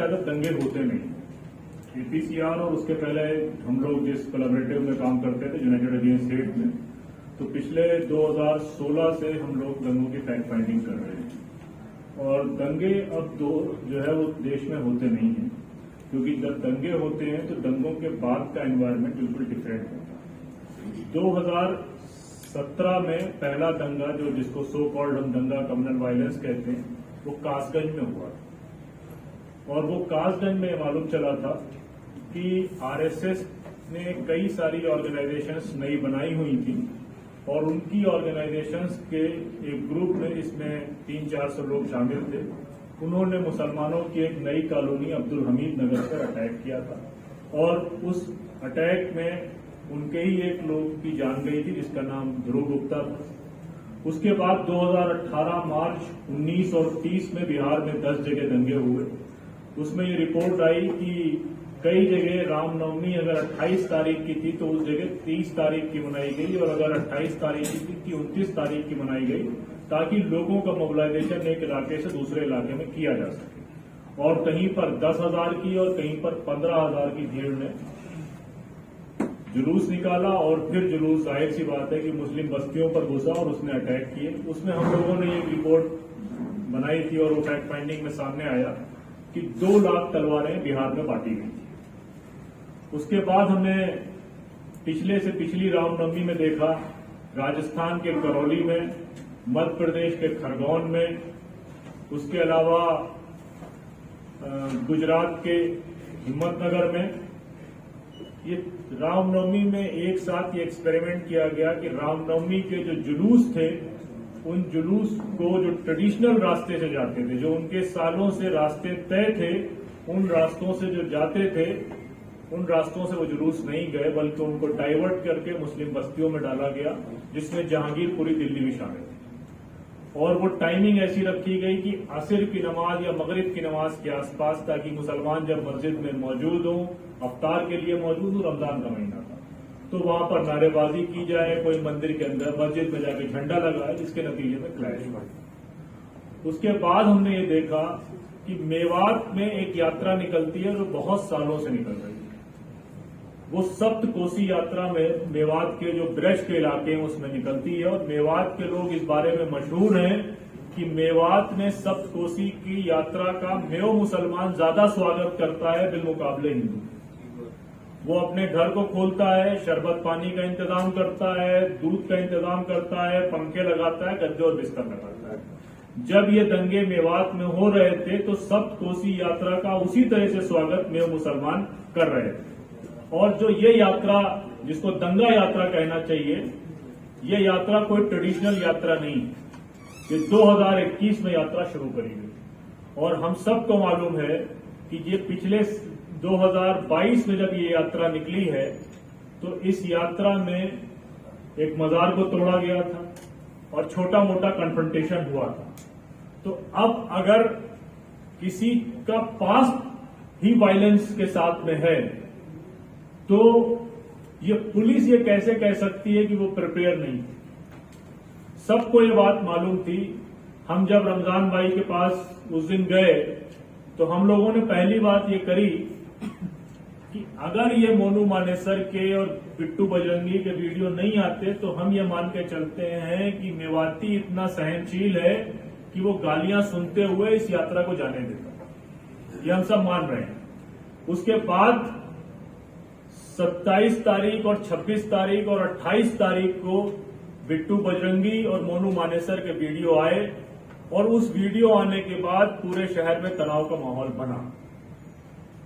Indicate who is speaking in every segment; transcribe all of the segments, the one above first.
Speaker 1: ज्यादा दंगे होते नहीं। APCR और उसके पहले हम लोग जिस कोलैबोरेटिव में काम करते थे यूनाइटेड अगेंस्ट हेट में, तो पिछले 2016 से हम लोग दंगों की फैक्ट फाइंडिंग कर रहे हैं। और दंगे अब जो है वो देश में होते नहीं हैं, क्योंकि जब दंगे होते हैं तो दंगों के बाद का एनवायरनमेंट बिल्कुल डिफरेंट होता है। 2017 में पहला दंगा जो जिसको सो कॉल्ड हम दंगा कम्युनल वायलेंस कहते हैं, वो कासगंज में हुआ और वो कासगंज में मालूम चला था कि RSS ने कई सारी ऑर्गेनाइजेशंस नई बनाई हुई थी और उनकी ऑर्गेनाइजेशंस के एक ग्रुप में, इसमें 300-400 लोग शामिल थे, उन्होंने मुसलमानों की एक नई कॉलोनी अब्दुल हमीद नगर पर अटैक किया था और उस अटैक में उनके ही एक लोग की जान गई थी जिसका नाम ध्रुव गुप्ता था। उसके बाद 2018 मार्च 19 और 30 में बिहार में 10 जगह दंगे हुए। उसमें ये रिपोर्ट आई कि कई जगह रामनवमी अगर 28 तारीख की थी तो उस जगह 30 तारीख की मनाई गई और अगर 28 तारीख की थी कि 29 तारीख की मनाई गई, ताकि लोगों का मोबिलाइजेशन एक इलाके से दूसरे इलाके में किया जा सके। और कहीं पर 10,000 की और कहीं पर 15,000 की भीड़ ने जुलूस निकाला और फिर जुलूस, जाहिर सी बात है कि मुस्लिम बस्तियों पर घुसा और उसने अटैक किए। उसमें हम लोगों ने एक रिपोर्ट बनाई थी और वो फैक्ट फाइंडिंग में सामने आया कि 2 लाख तलवारें बिहार में बांटी गई थी। उसके बाद हमने पिछले से पिछली रामनवमी में देखा राजस्थान के करौली में, मध्य प्रदेश के खरगोन में, उसके अलावा गुजरात के हिम्मतनगर में। ये रामनवमी में एक साथ ये एक्सपेरिमेंट किया गया कि रामनवमी के जो जुलूस थे, उन जुलूस को जो ट्रेडिशनल रास्ते से जाते थे, जो उनके सालों से रास्ते तय थे, उन रास्तों से जो जाते थे, उन रास्तों से वो जुलूस नहीं गए, बल्कि उनको डाइवर्ट करके मुस्लिम बस्तियों में डाला गया, जिसमें जहांगीरपुरी दिल्ली भी शामिल थी। और वो टाइमिंग ऐसी रखी गई कि असर की नमाज या मगरिब की नमाज के आसपास, ताकि मुसलमान जब मस्जिद में मौजूद हों, अफ्तार के लिए मौजूद हो, रमजान का महीना था, तो वहां पर नारेबाजी की जाए, कोई मंदिर के अंदर मस्जिद में जाके झंडा लगाए, जिसके नतीजे में क्लैश हुआ। उसके बाद हमने ये देखा कि मेवात में एक यात्रा निकलती है जो बहुत सालों से निकल रही है। वो सप्त कोसी यात्रा में मेवात के जो ब्रज के इलाके हैं उसमें निकलती है और मेवात के लोग इस बारे में मशहूर हैं कि मेवात में सप्त कोसी की यात्रा का मेव मुसलमान ज्यादा स्वागत करता है बिलमुकाबले हिंदू। वो अपने घर को खोलता है, शरबत पानी का इंतजाम करता है, दूध का इंतजाम करता है, पंखे लगाता है, गद्दे और बिस्तर लगाता है। जब ये दंगे मेवात में हो रहे थे तो सप्त कोसी यात्रा का उसी तरह से स्वागत मेव मुसलमान कर रहे थे। और जो ये यात्रा, जिसको दंगा यात्रा कहना चाहिए, ये यात्रा कोई ट्रेडिशनल यात्रा नहीं, ये 2021 में यात्रा शुरू करी गई। और हम सबको मालूम है कि ये पिछले 2022 में जब ये यात्रा निकली है तो इस यात्रा में एक मजार को तोड़ा गया था और छोटा मोटा कन्फ्रंटेशन हुआ था। तो अब अगर किसी का पास्ट ही वायलेंस के साथ में है तो ये पुलिस ये कैसे कह सकती है कि वो प्रिपेयर नहीं थी? सबको ये बात मालूम थी। हम जब रमजान भाई के पास उस दिन गए तो हम लोगों ने पहली बात ये करी कि अगर ये मोनू मानेसर के और बिट्टू बजरंगी के वीडियो नहीं आते तो हम ये मान के चलते हैं कि मेवाती इतना सहनशील है कि वो गालियां सुनते हुए इस यात्रा को जाने देता। ये हम सब मान रहे हैं। उसके बाद 27 तारीख और 26 तारीख और 28 तारीख को बिट्टू बजरंगी और मोनू मानेसर के वीडियो आए और उस वीडियो आने के बाद पूरे शहर में तनाव का माहौल बना,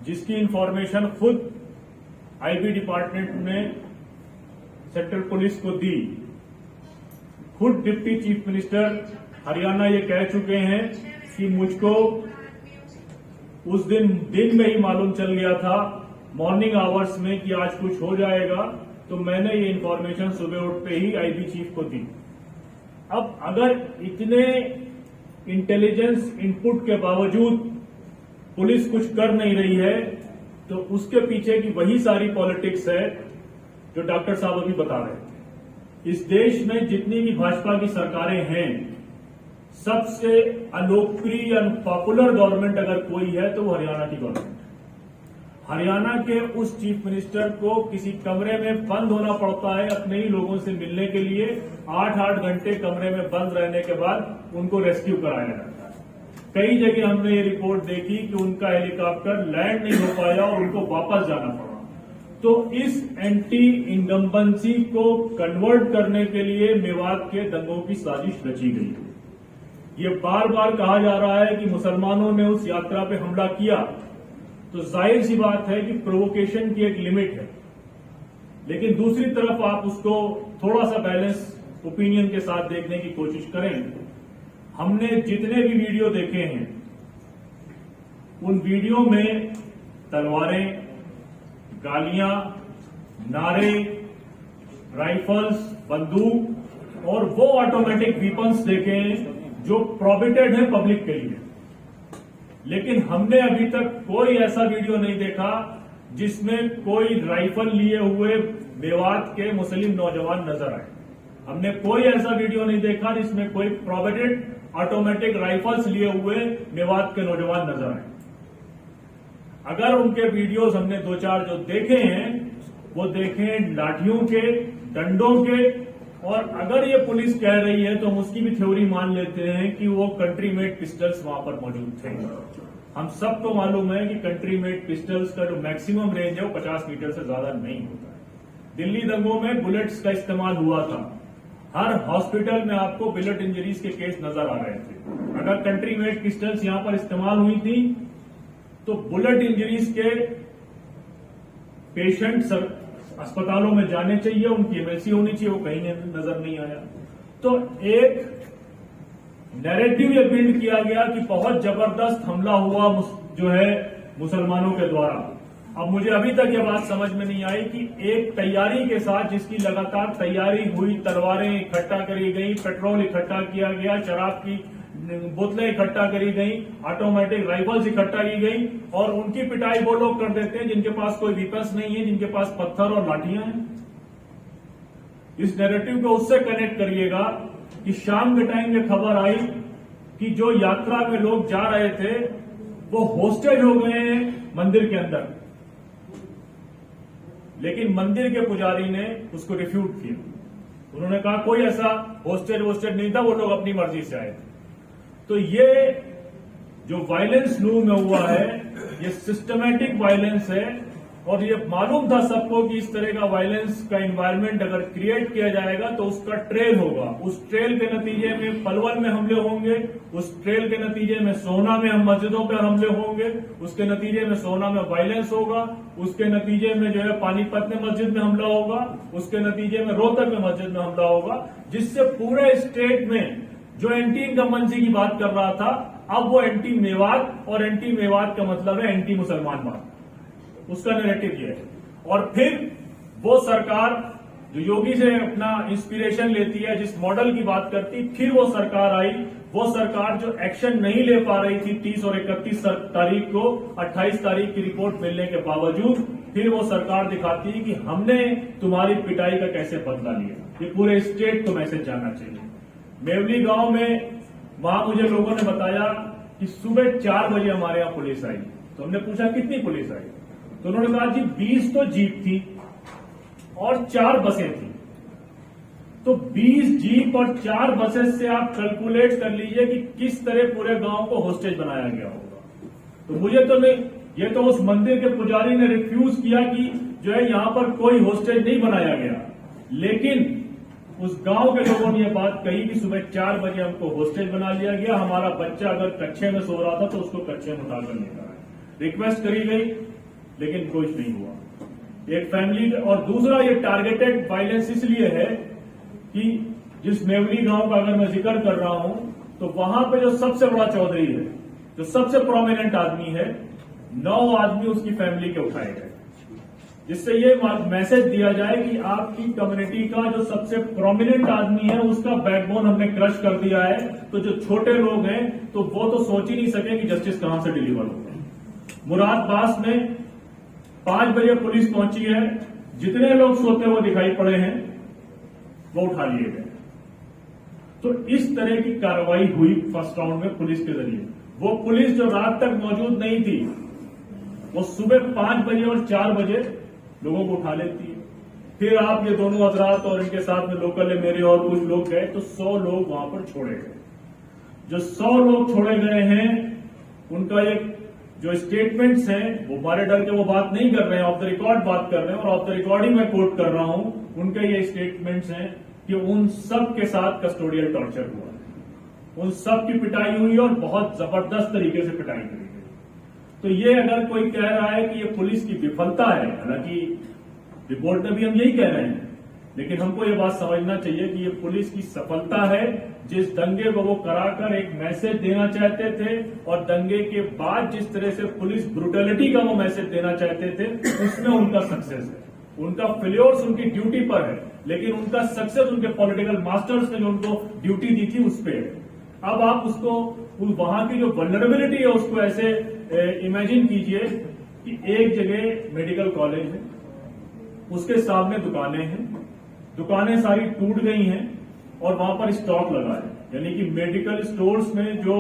Speaker 1: जिसकी इंफॉर्मेशन खुद आईबी डिपार्टमेंट ने सेंट्रल पुलिस को दी। खुद डिप्टी चीफ मिनिस्टर हरियाणा ये कह चुके हैं कि मुझको उस दिन में ही मालूम चल गया था मॉर्निंग आवर्स में कि आज कुछ हो जाएगा, तो मैंने ये इन्फॉर्मेशन सुबह उठते ही आईबी चीफ को दी। अब अगर इतने इंटेलिजेंस इनपुट के बावजूद पुलिस कुछ कर नहीं रही है तो उसके पीछे की वही सारी पॉलिटिक्स है जो डॉक्टर साहब अभी बता रहे थे। इस देश में जितनी भी भाजपा की सरकारें हैं, सबसे अलोकप्रिय अनपॉपुलर गवर्नमेंट अगर कोई है तो वो हरियाणा की गवर्नमेंट। हरियाणा के उस चीफ मिनिस्टर को किसी कमरे में बंद होना पड़ता है अपने ही लोगों से मिलने के लिए। 8-8 घंटे कमरे में बंद रहने के बाद उनको रेस्क्यू कराया जाता है। कई जगह हमने ये रिपोर्ट देखी कि उनका हेलीकॉप्टर लैंड नहीं हो पाया और उनको वापस जाना पड़ा। तो इस एंटी इनकम्बेंसी को कन्वर्ट करने के लिए मेवात के दंगों की साजिश रची गई है। ये बार बार कहा जा रहा है कि मुसलमानों ने उस यात्रा पे हमला किया, तो जाहिर सी बात है कि प्रोवोकेशन की एक लिमिट है। लेकिन दूसरी तरफ आप उसको थोड़ा सा बैलेंस ओपिनियन के साथ देखने की कोशिश करें। हमने जितने भी वीडियो देखे हैं उन वीडियो में तलवारें, गालियां, नारे, राइफल्स, बंदूक और वो ऑटोमेटिक वीपन्स देखे हैं जो प्रोहिबिटेड है पब्लिक के लिए। लेकिन हमने अभी तक कोई ऐसा वीडियो नहीं देखा जिसमें कोई राइफल लिए हुए मेवात के मुस्लिम नौजवान नजर आए। हमने कोई ऐसा वीडियो नहीं देखा जिसमें कोई प्रोहिबिटेड ऑटोमेटिक राइफल्स लिए हुए मेवात के नौजवान नजर आए। अगर उनके वीडियोस हमने 2-4 जो देखे हैं वो देखे लाठियों के, डंडों के, और अगर ये पुलिस कह रही है तो हम उसकी भी थ्योरी मान लेते हैं कि वो कंट्री मेड पिस्टल्स वहां पर मौजूद थे। हम सबको मालूम है कि कंट्री मेड पिस्टल्स का जो मैक्सिमम रेंज है वो 50 मीटर से ज्यादा नहीं होता है। दिल्ली दंगों में बुलेट्स का इस्तेमाल हुआ था। हर हॉस्पिटल में आपको बुलेट इंजरीज के केस नजर आ रहे थे। अगर कंट्री मेड पिस्टल्स यहां पर इस्तेमाल हुई थी तो बुलेट इंजरीज के पेशेंट अस्पतालों में जाने चाहिए, उनकी एमएलसी होनी चाहिए, वो कहीं नजर नहीं आया। तो एक नैरेटिव ये बिल्ड किया गया कि बहुत जबरदस्त हमला हुआ जो है मुसलमानों के द्वारा। अब मुझे अभी तक ये बात समझ में नहीं आई कि एक तैयारी के साथ जिसकी लगातार तैयारी हुई, तलवारें इकट्ठा करी गई, पेट्रोल इकट्ठा किया गया, शराब की बोतलें इकट्ठा करी गई, ऑटोमेटिक राइफल्स इकट्ठा की गई, और उनकी पिटाई वो लोग कर देते हैं जिनके पास कोई वीपन्स नहीं है, जिनके पास पत्थर और लाठियां हैं। इस नैरेटिव को उससे कनेक्ट करिएगा कि शाम के टाइम ये खबर आई कि जो यात्रा में लोग जा रहे थे वो होस्टेज हो गए हैं मंदिर के अंदर, लेकिन मंदिर के पुजारी ने उसको रिफ्यूट किया। उन्होंने कहा कोई ऐसा होस्टेज नहीं था, वो लोग अपनी मर्जी से आए थे। तो ये जो वायलेंस लू में हुआ है ये सिस्टमैटिक वायलेंस है, और ये मालूम था सबको कि इस तरह का वायलेंस का एनवायरनमेंट अगर क्रिएट किया जाएगा तो उसका ट्रेल होगा। उस ट्रेल के नतीजे में पलवल में हमले होंगे, उस ट्रेल के नतीजे में सोहना में हम मस्जिदों पर हमले होंगे, उसके नतीजे में सोहना में वायलेंस होगा, उसके नतीजे में जो है पानीपत में मस्जिद में हमला होगा, उसके नतीजे में रोहतक में मस्जिद में हमला होगा, जिससे पूरे स्टेट में जो एंटी इनकम्बेंसी की बात कर रहा था अब वो एंटी मेवात, और एंटी मेवात का मतलब है एंटी मुसलमान बात, उसका नैरेटिव ये है। और फिर वो सरकार जो योगी से अपना इंस्पिरेशन लेती है, जिस मॉडल की बात करती, फिर वो सरकार आई, वो सरकार जो एक्शन नहीं ले पा रही थी 30 और 31 तारीख को, 28 तारीख की रिपोर्ट मिलने के बावजूद फिर वो सरकार दिखाती है कि हमने तुम्हारी पिटाई का कैसे बदला लिया। ये पूरे स्टेट को मैसेज जाना चाहिए। मेवली गांव में वहां मुझे लोगों ने बताया कि सुबह 4 बजे हमारे यहां पुलिस आई। तो हमने पूछा कितनी पुलिस आई, तो उन्होंने कहा जी 20 तो जीप थी और 4 बसें थी। तो 20 जीप और 4 बसेस से आप कैलकुलेट कर लीजिए कि किस तरह पूरे गांव को होस्टेज बनाया गया होगा। तो मुझे तो नहीं, ये तो उस मंदिर के पुजारी ने रिफ्यूज किया कि जो है यहां पर कोई होस्टेज नहीं बनाया गया, लेकिन उस गांव के लोगों ने यह बात कही कि सुबह 4 बजे हमको होस्टेज बना लिया गया, हमारा बच्चा अगर कच्चे में सो रहा था तो उसको कच्चे में उठाकर लेकर आए। रिक्वेस्ट करी गई लेकिन कुछ नहीं हुआ। एक फैमिली, और दूसरा ये टारगेटेड वायलेंस इसलिए है कि जिस मेवली गांव का अगर मैं जिक्र कर रहा हूं तो वहां पे जो सबसे बड़ा चौधरी है, जो सबसे प्रोमिनेंट आदमी है, 9 आदमी उसकी फैमिली के उठाए गए, जिससे ये मैसेज दिया जाए कि आपकी कम्युनिटी का जो सबसे प्रोमिनेंट आदमी है उसका बैकबोन हमने क्रश कर दिया है। तो जो छोटे लोग हैं तो वो तो सोच ही नहीं सके कि जस्टिस कहां से डिलीवर होगा। मुरादाबाद में 5 बजे पुलिस पहुंची है, जितने लोग सोते हुए दिखाई पड़े हैं वो उठा लिए गए। तो इस तरह की कार्रवाई हुई फर्स्ट राउंड में पुलिस के जरिए। वो पुलिस जो रात तक मौजूद नहीं थी, वो सुबह 5 बजे और 4 बजे लोगों को उठा लेती है। फिर आप ये दोनों हजरात और इनके साथ में लोकल है मेरे और कुछ लोग गए, तो 100 लोग वहां पर छोड़े गए। जो 100 लोग छोड़े गए हैं, उनका एक जो स्टेटमेंट्स हैं, वो हमारे डर के वो बात नहीं कर रहे हैं, ऑफ द रिकॉर्ड बात कर रहे हैं, और ऑफ द रिकॉर्डिंग मैं कोट कर रहा हूं। उनके ये स्टेटमेंट्स हैं कि उन सब के साथ कस्टोडियल टॉर्चर हुआ, उन सब की पिटाई हुई और बहुत जबरदस्त तरीके से पिटाई करी गई। तो ये अगर कोई कह रहा है कि ये पुलिस की विफलता है, हालांकि रिपोर्ट में भी हम यही कह रहे हैं, लेकिन हमको ये बात समझना चाहिए कि ये पुलिस की सफलता है। जिस दंगे को वो कराकर एक मैसेज देना चाहते थे, और दंगे के बाद जिस तरह से पुलिस ब्रुटलिटी का वो मैसेज देना चाहते थे, उसमें उनका सक्सेस है। उनका फेल्योर्स उनकी ड्यूटी पर है, लेकिन उनका सक्सेस उनके पॉलिटिकल मास्टर्स ने जो उनको ड्यूटी दी थी उस पर है। अब आप उसको वहां की जो वल्नरेबिलिटी है उसको ऐसे इमेजिन कीजिए कि एक जगह मेडिकल कॉलेज है, उसके सामने दुकानें हैं, दुकानें सारी टूट गई हैं और वहां पर स्टॉक लगा है, यानी कि मेडिकल स्टोर्स में जो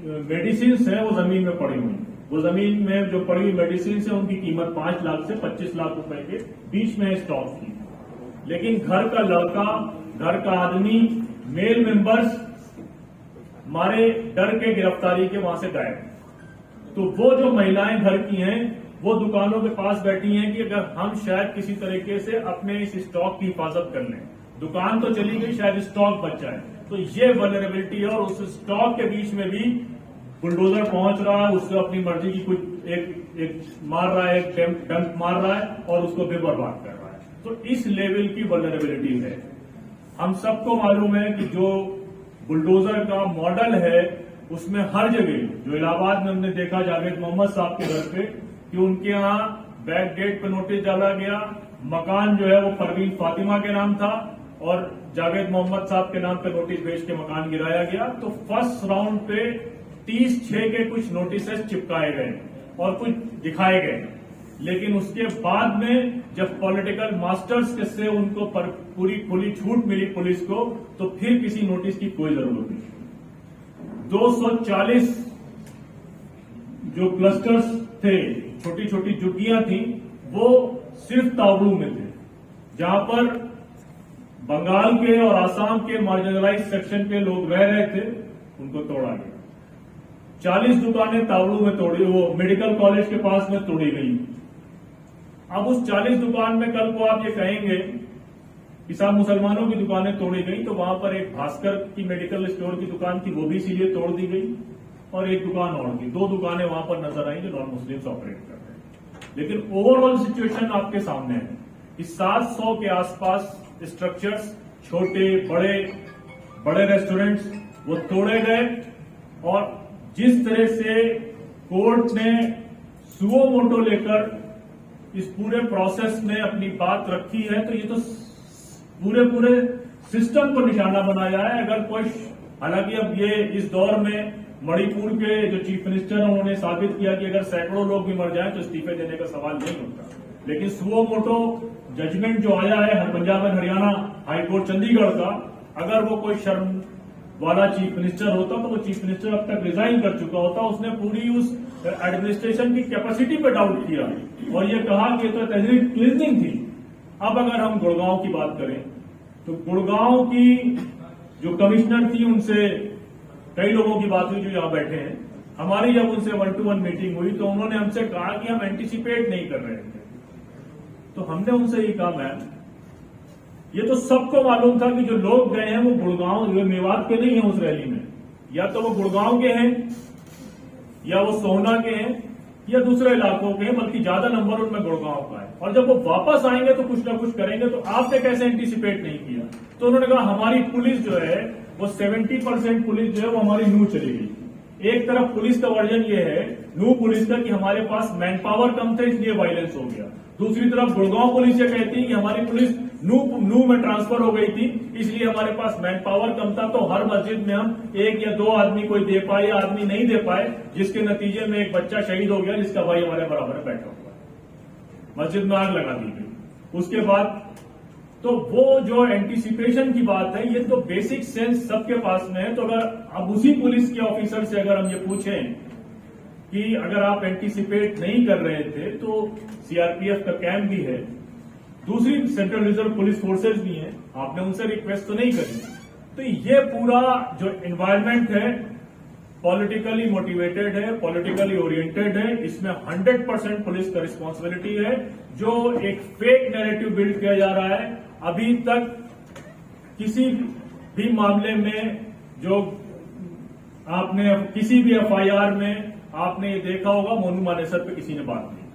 Speaker 1: मेडिसिन है वो जमीन में पड़ी हुई है। वो जमीन में जो पड़ी हुई मेडिसिन है उनकी कीमत 5 लाख से 25 लाख रुपए के बीच में स्टॉक की। लेकिन घर का लड़का, घर का आदमी, मेल मेंबर्स हमारे डर के गिरफ्तारी के वहां से गायब। तो वो जो महिलाएं घर की हैं, वो दुकानों के पास बैठी हैं कि अगर हम शायद किसी तरीके से अपने इस स्टॉक की हिफाजत कर लें। दुकान तो चली गई, शायद स्टॉक बच जाए। तो ये वल्नरेबिलिटी है, और उस स्टॉक के बीच में भी बुलडोजर पहुंच रहा है, उससे अपनी मर्जी की कुछ एक मार रहा है, एक डंक मार रहा है और उसको बेबर्बाद कर रहा है। तो इस लेवल की वल्नरेबिलिटी है। हम सबको मालूम है कि जो बुलडोजर का मॉडल है, उसमें हर जगह, जो इलाहाबाद में हमने देखा जावेद मोहम्मद साहब के घर पे, कि उनके यहाँ बैक गेट पे नोटिस डाला गया, मकान जो है वो परवीन फातिमा के नाम था और जावेद मोहम्मद साहब के नाम पे नोटिस भेज के मकान गिराया गया। तो फर्स्ट राउंड पे 30/6 के कुछ नोटिस चिपकाए गए और कुछ दिखाए गए, लेकिन उसके बाद में जब पॉलिटिकल मास्टर्स से उनको पूरी खुली छूट मिली पुलिस को, तो फिर किसी नोटिस की कोई जरूरत नहीं। 240 जो क्लस्टर्स थे, छोटी छोटी झुग्गियां थी, वो सिर्फ तावड़ू में थे, जहां पर बंगाल के और आसाम के मार्जिनलाइज सेक्शन के लोग रह रहे थे, उनको तोड़ा गया। 40 दुकानें तावड़ू में तोड़ी, वो मेडिकल कॉलेज के पास में तोड़ी गई। अब उस 40 दुकान में कल को आप ये कहेंगे कि सब मुसलमानों की दुकानें तोड़ी गई, तो वहां पर एक भास्कर की मेडिकल स्टोर की दुकान थी, वो भी इसीलिए तोड़ दी गई, और एक दुकान और थी। 2 दुकानें वहां पर नजर आई जो नॉन मुस्लिम्स ऑपरेट कर रहे हैं। लेकिन ओवरऑल सिचुएशन आपके सामने है कि 700 के आसपास स्ट्रक्चर्स, छोटे बड़े रेस्टोरेंट्स, वो तोड़े गए। और जिस तरह से कोर्ट ने सुओ मोटो लेकर इस पूरे प्रोसेस में अपनी बात रखी है, तो ये तो पूरे सिस्टम को निशाना बनाया है। अगर कोई, हालांकि अब ये इस दौर में मणिपुर के जो चीफ मिनिस्टर हैं, उन्होंने साबित किया कि अगर सैकड़ों लोग भी मर जाएं तो इस्तीफे देने का सवाल नहीं उठता। लेकिन सुओ मोटो जजमेंट जो आया है पंजाब एंड हरियाणा हाईकोर्ट चंडीगढ़ का, अगर वो कोई शर्म वाला चीफ मिनिस्टर होता तो वो चीफ मिनिस्टर अब तक रिजाइन कर चुका होता। उसने पूरी उस एडमिनिस्ट्रेशन की कैपेसिटी पर डाउट किया और ये कहा कि तो तहरीक क्लीनिंग थी। अब अगर हम गुड़गांव की बात करें, तो गुड़गांव की जो कमिश्नर थी, उनसे कई लोगों की बात हुई जो यहां बैठे हैं। हमारी जब उनसे 1-to-1 मीटिंग हुई तो उन्होंने हमसे कहा कि हम एंटीसिपेट नहीं कर रहे थे। तो हमने उनसे ये कहा, मैम, ये तो सबको मालूम था कि जो लोग गए हैं वो गुड़गांव, वे मेवात के नहीं है उस रैली में, या तो वो गुड़गांव के हैं, या वो सोहना के हैं, या दूसरे इलाकों के हैं, बल्कि ज्यादा नंबर उनमें गुड़गांव का है। और जब वो वापस आएंगे तो कुछ ना कुछ करेंगे, तो आपने कैसे एंटीसिपेट नहीं किया? तो उन्होंने कहा हमारी पुलिस जो है वो 70% पुलिस जो है वो हमारी नू चली गई। एक तरफ पुलिस का वर्जन ये है, नू पुलिस का, कि हमारे पास मैन पावर कम था इसलिए वायलेंस हो गया। दूसरी तरफ गुड़गांव पुलिस ये कहती है कि हमारी पुलिस नू में ट्रांसफर हो गई थी, इसलिए हमारे पास मैन पावर कम था, तो हर मस्जिद में हम 1 या 2 आदमी कोई दे पाए या आदमी नहीं दे पाए, जिसके नतीजे में एक बच्चा शहीद हो गया जिसका भाई हमारे बराबर बैठा हुआ। मस्जिद में आग लगा दी गई। उसके बाद तो वो जो एंटीसिपेशन की बात है, ये तो बेसिक सेंस सबके पास में है। तो अगर अब उसी पुलिस के ऑफिसर से अगर हम ये पूछें कि अगर आप एंटीसिपेट नहीं कर रहे थे तो सीआरपीएफ का कैंप भी है, दूसरी सेंट्रल रिजर्व पुलिस फोर्सेस भी हैं, आपने उनसे रिक्वेस्ट तो नहीं करी। तो ये पूरा जो एनवायरमेंट है पॉलिटिकली मोटिवेटेड है, पॉलिटिकली ओरिएंटेड है। इसमें 100% पुलिस का रिस्पॉन्सिबिलिटी है। जो एक फेक नैरेटिव बिल्ड किया जा रहा है, अभी तक किसी भी मामले में जो आपने किसी भी एफआईआर में आपने ये देखा होगा, मोनू मानेसर पे किसी ने बात नहीं,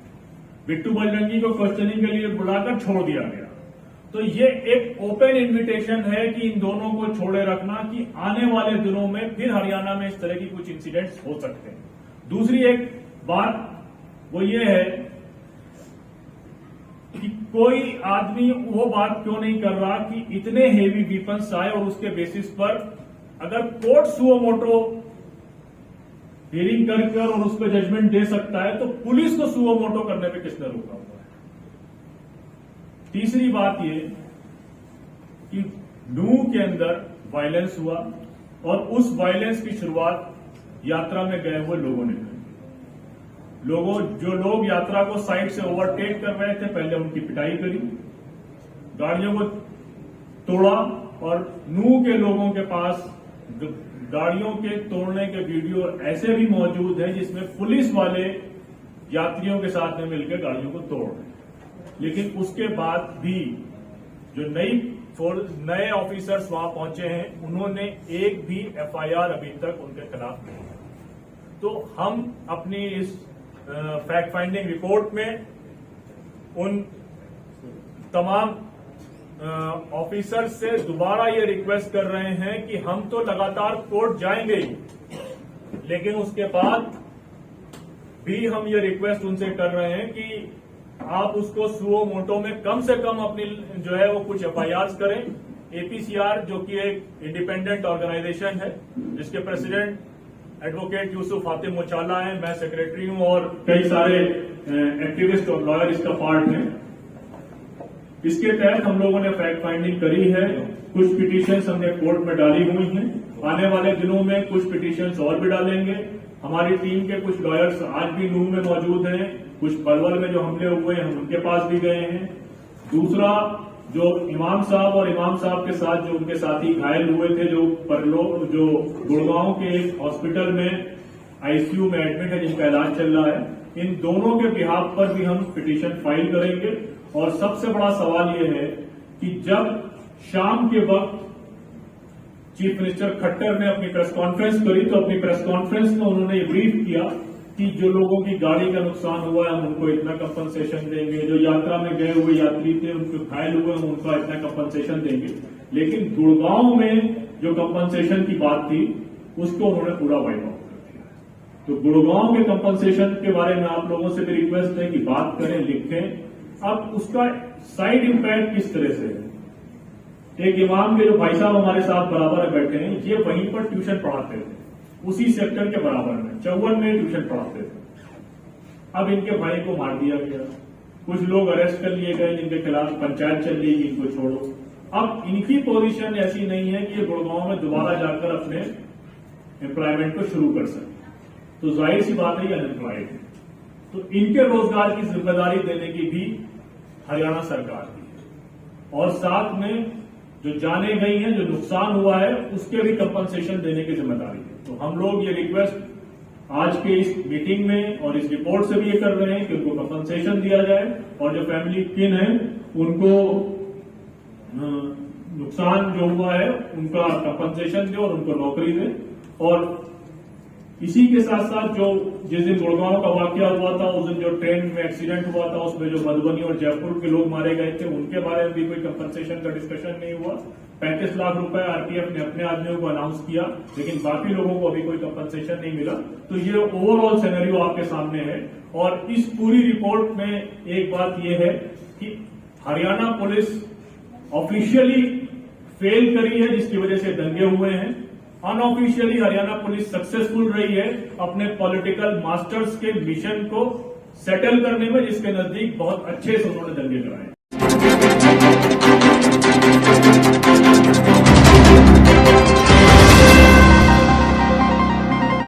Speaker 1: बिट्टू बजरंगी को क्वेश्चनिंग के लिए बुलाकर छोड़ दिया गया। तो ये एक ओपन इन्विटेशन है कि इन दोनों को छोड़े रखना, कि आने वाले दिनों में फिर हरियाणा में इस तरह की कुछ इंसिडेंट्स हो सकते हैं। दूसरी एक बात वो ये है कि कोई आदमी वो बात क्यों नहीं कर रहा कि इतने हेवी वीपन्स आए और उसके बेसिस पर अगर कोर्ट सुओ मोटो हियरिंग करके और उस पर जजमेंट दे सकता है, तो पुलिस को सुओ मोटो करने पे किसने रोका हुआ है? तीसरी बात ये कि नूह के अंदर वायलेंस हुआ और उस वायलेंस की शुरुआत यात्रा में गए हुए लोगों ने की। जो लोग यात्रा को साइड से ओवरटेक कर रहे थे, पहले उनकी पिटाई करी, गाड़ियों को तोड़ा, और नूह के लोगों के पास गाड़ियों के तोड़ने के वीडियो ऐसे भी मौजूद हैं जिसमें पुलिस वाले यात्रियों के साथ में मिलकर गाड़ियों को तोड़ रहे हैं। लेकिन उसके बाद भी जो नए ऑफिसर्स वहां पहुंचे हैं, उन्होंने एक भी एफआईआर अभी तक उनके खिलाफ नहीं की। तो हम अपनी इस फैक्ट फाइंडिंग रिपोर्ट में उन तमाम ऑफिसर्स से दोबारा ये रिक्वेस्ट कर रहे हैं कि हम तो लगातार कोर्ट जाएंगे ही, लेकिन उसके बाद भी हम ये रिक्वेस्ट उनसे कर रहे हैं कि आप उसको सुओ मोटो में कम से कम अपनी जो है वो कुछ एफआईआर करें। एपीसीआर जो कि एक इंडिपेंडेंट ऑर्गेनाइजेशन है, जिसके प्रेसिडेंट एडवोकेट यूसुफ हातिम मुचाला है, मैं सेक्रेटरी हूं और कई सारे एक्टिविस्ट और लॉयर इसका पार्ट हैं। इसके तहत हम लोगों ने फैक्ट फाइंडिंग करी है। कुछ पिटीशंस हमने कोर्ट में डाली हुई हैं। आने वाले दिनों में कुछ पिटीशंस और भी डालेंगे। हमारी टीम के कुछ लॉयर्स आज भी नूह में मौजूद हैं। कुछ पलवल में जो हमले हुए हैं हम उनके पास भी गए हैं। दूसरा, जो इमाम साहब और इमाम साहब के साथ जो उनके साथी घायल हुए थे, जो गुड़गांव के एक हॉस्पिटल में आईसीयू में एडमिट है, जिनका इलाज चल रहा है, इन दोनों के बिहाफ पर भी हम पिटीशन फाइल करेंगे। और सबसे बड़ा सवाल यह है कि जब शाम के वक्त चीफ मिनिस्टर खट्टर ने अपनी प्रेस कॉन्फ्रेंस करी, तो अपनी प्रेस कॉन्फ्रेंस में उन्होंने ये ब्रीफ किया कि जो लोगों की गाड़ी का नुकसान हुआ है हम उनको इतना कंपनसेशन देंगे, जो यात्रा में गए हुए यात्री थे उनको घायल हुए हम उनका इतना कंपनसेशन देंगे। लेकिन गुड़गांव में जो कंपनसेशन की बात थी उसको उन्होंने पूरा वाइप आउट कर दिया। तो गुड़गांव के कंपनसेशन के बारे में आप लोगों से भी रिक्वेस्ट है कि बात करें, लिखें। अब उसका साइड इम्पैक्ट किस तरह से है? एक इमाम के जो भाई साहब हमारे साथ बराबर बैठे हैं, ये वहीं पर ट्यूशन पढ़ाते थे, उसी सेक्टर के बराबर में 54 में ट्यूशन पढ़ाते थे। अब इनके भाई को मार दिया गया, कुछ लोग अरेस्ट कर लिए गए जिनके खिलाफ पंचायत चल रही है, इनको छोड़ो। अब इनकी पोजीशन ऐसी नहीं है कि ये गुड़गांव में दोबारा जाकर अपने एम्प्लॉयमेंट को शुरू कर सके। तो जाहिर सी बात है ये अनएम्प्लॉयड है। तो इनके रोजगार की जिम्मेदारी देने की भी हरियाणा सरकार की है, और साथ में जो जाने गई हैं, जो नुकसान हुआ है, उसके भी कंपनसेशन देने की जिम्मेदारी है। तो हम लोग ये रिक्वेस्ट आज के इस मीटिंग में और इस रिपोर्ट से भी ये कर रहे हैं कि उनको कंपनसेशन दिया जाए, और जो फैमिली किन है उनको नुकसान जो हुआ है उनका कंपनसेशन दे और उनको नौकरी दे। और इसी के साथ साथ जो जिस दिन गुड़गांव का वाकया हुआ था, उस दिन जो ट्रेन में एक्सीडेंट हुआ था, उसमें जो मधुबनी और जयपुर के लोग मारे गए थे, उनके बारे में भी कोई कंपनसेशन का डिस्कशन नहीं हुआ। 35 लाख रुपए आरपीएफ ने अपने आदमियों को अनाउंस किया, लेकिन बाकी लोगों को अभी कोई कंपनसेशन नहीं मिला। तो ये ओवरऑल सिनेरियो आपके सामने है। और इस पूरी रिपोर्ट में एक बात यह है कि हरियाणा पुलिस ऑफिशियली फेल करी है, जिसकी वजह से दंगे हुए हैं। अनऑफिशियली हरियाणा पुलिस सक्सेसफुल रही है अपने पॉलिटिकल मास्टर्स के मिशन को सेटल करने में, जिसके नजदीक बहुत अच्छे से उन्होंने दंगे कराए।
Speaker 2: है।